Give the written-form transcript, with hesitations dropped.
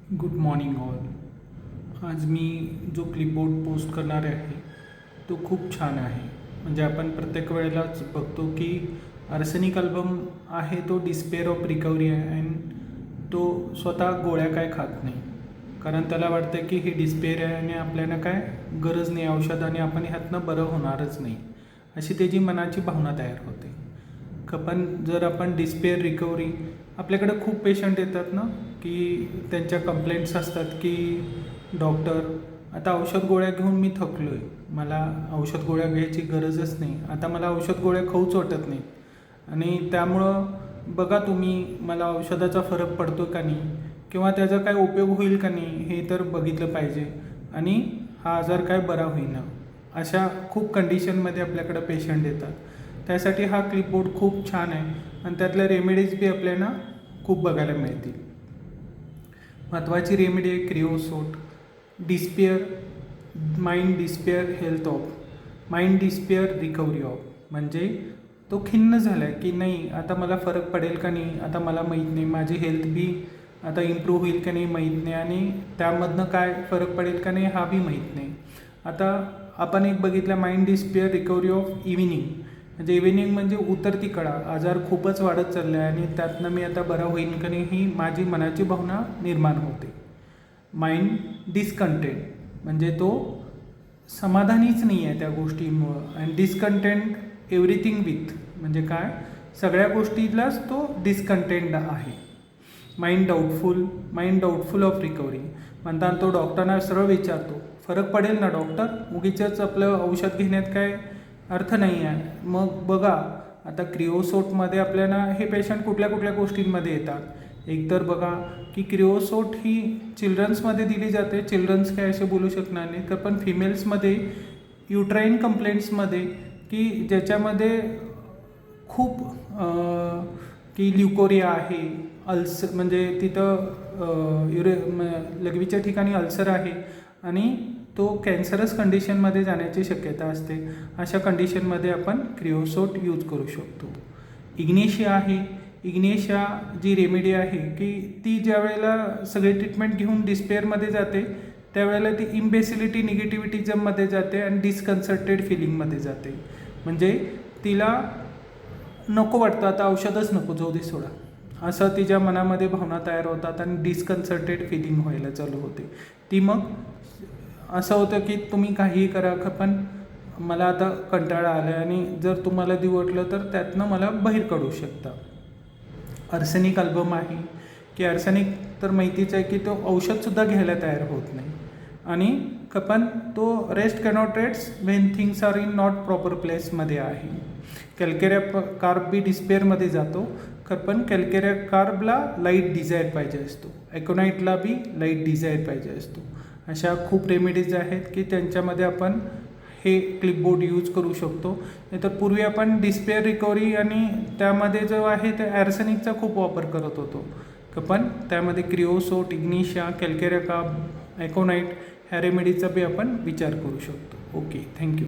Good morning all. आज मी जो clipboard post करणार आहे तो खूप छान आहे. म्हणजे आपण प्रत्येक वेळेलाच बघतो की आर्सेनिक अल्बम आहे तो डिस्पेअर ऑफ रिकव्हरी आहे अँड तो स्वतः गोळ्या काय खात नाही, कारण त्याला वाटतं की ही डिस्पेअर आहे आणि आपल्याला काय गरज नाही औषधाने, आपण ह्यातनं बरं होणारच नाही अशी त्याची मनाची भावना तयार होते. पण जर आपण डिस्पेअर रिकव्हरी, आपल्याकडे खूप पेशंट येतात ना की त्यांच्या कंप्लेंट्स असतात की डॉक्टर आता औषध गोळ्या घेऊन मी थकलो आहे, मला औषध गोळ्या घ्यायची गरजच नाही, आता मला औषध गोळ्या खाऊच वाटत नाही आणि त्यामुळं बघा तुम्ही मला औषधाचा फरक पडतो का नाही किंवा त्याचा काय उपयोग होईल का नाही हे तर बघितलं पाहिजे आणि हा आजार काय बरा होईना, अशा खूप कंडिशनमध्ये आपल्याकडं पेशंट येतात. त्यासाठी हा क्लिपबोर्ड खूप छान आहे आणि त्यातल्या रेमेडीज बी आपल्याला खूप बघायला मिळतील. महत्त्वाची रेमेडी आहे creosote. Despair mind, despair health of, mind despair recovery of. म्हणजे तो खिन्न झाला आहे की नाही आता मला फरक पडेल का नाही, आता मला माहीत नाही, माझी हेल्थ बी आता इम्प्रूव्ह होईल का नाही माहीत नाही आणि त्यामधनं काय फरक पडेल का नाही हा बी माहीत नाही. आता आपण एक बघितलं mind despair recovery of evening. म्हणजे इव्हिनिंग म्हणजे उतरती कडा, आजार खूपच वाढत चालला आहे आणि त्यातनं मी आता बरा होईन का नाही ही माझी मनाची भावना निर्माण होते. माइंड डिस्कंटेंट म्हणजे तो समाधानीच नाही आहे त्या गोष्टीमुळं आणि डिस्कंटेंट एव्हरीथिंग विथ म्हणजे काय सगळ्या गोष्टीलाच तो डिस्कंटेंट आहे. माइंड डाऊटफुल ऑफ रिकव्हरी म्हणताना तो डॉक्टरना सरळ विचारतो फरक पडेल ना डॉक्टर, उगीचंच आपलं औषध घेण्यात काय अर्थ नाही आहे. मग बघा आता क्रिओसोटमध्ये आपल्याला हे पेशंट कुठल्या कुठल्या गोष्टींमध्ये येतात. एकतर बघा की क्रिओसोट ही चिल्ड्रन्समध्ये दिली जाते, चिल्ड्रन्स काय असे बोलू शकणार नाही, तर पण फिमेल्समध्ये युट्राईन कंप्लेंट्समध्ये की ज्याच्यामध्ये खूप की ल्युकोरिया आहे, अल्सर म्हणजे तिथं लघवीच्या ठिकाणी अल्सर आहे आणि तो कॅन्सरस कंडिशनमध्ये जाण्याची शक्यता असते. अशा कंडिशनमध्ये आपण क्रिओसोट यूज करू शकतो. इग्नेशिया आहे. इग्नेशिया जी रेमेडी आहे की ती ज्या वेळेला सगळी ट्रीटमेंट घेऊन डिस्पेअरमध्ये जाते त्यावेळेला ती इम्बेसिलिटी निगेटिव्हिटिझममध्ये जाते आणि डिस्कन्सर्टेड फिलिंगमध्ये जाते. म्हणजे तिला नको वाटतं आता औषधच नको, जाऊ दे सोडा, असं तिच्या मनामध्ये भावना तयार होतात आणि डिस्कन्सर्टेड फिलिंग व्हायला चालू होते. ती मग असं होतं की तुम्ही काहीही करा पण मला आता कंटाळा आला आहे आणि जर तुम्हाला देऊ वाटलं तर त्यातनं मला बाहेर काढू शकता. आर्सेनिक अल्बम आहे की आर्सेनिक तर माहितीच आहे की तो औषधसुद्धा घ्यायला तयार होत नाही आणि पण तो rest cannot rests when things are in not proper प्लेसमध्ये आहे. कॅल्केरिया कार्ब बी डिस्पेअरमध्ये जातो, पण कॅल्केरिया कार्बला लाईट डिझायर पाहिजे असतो, ॲकोनाईटला बी लाईट डिझायर पाहिजे असतो. अशा खूप रेमेडीज आहेत की त्यांच्यामध्ये आपण हे क्लिपबोर्ड यूज करू शकतो. नाहीतर पूर्वी आपण डिस्पेअर रिकव्हरी आणि त्यामध्ये जो आहे ते आर्सेनिकचा खूप वापर करत होतो, पण त्यामध्ये क्रिओसोट, इग्निशिया, कॅल्केरिया कार्ब, ॲकोनाईट ह्या रेमेडीचा बी आपण विचार करू शकतो. Okay, thank you.